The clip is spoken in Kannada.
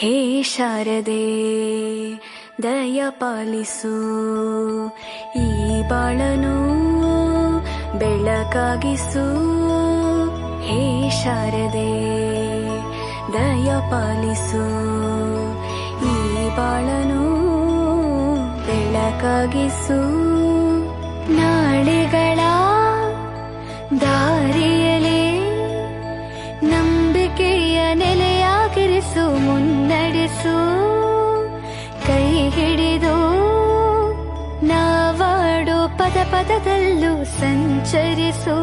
ಹೇ ಶಾರದೆ ದಯ ಪಾಲಿಸು, ಈ ಬಾಳನು ಬೆಳಕಾಗಿಸು. ಹೇ ಶಾರದೆ ದಯ ಪಾಲಿಸು, ಈ ಬಾಳನು ಬೆಳಕಾಗಿಸು. ನಾಳೆಗಳ ದಾರಿಯಲೇ ನಂಬಿಕೆಯ ನೆಲೆಯಾಗಿರಿಸು, ಮುನ್ನಡೆಸು. ಕೈ ಹಿಡಿದು ನಾವಾಡೋ ಪದ ಪದದಲ್ಲೂ ಸಂಚರಿಸು.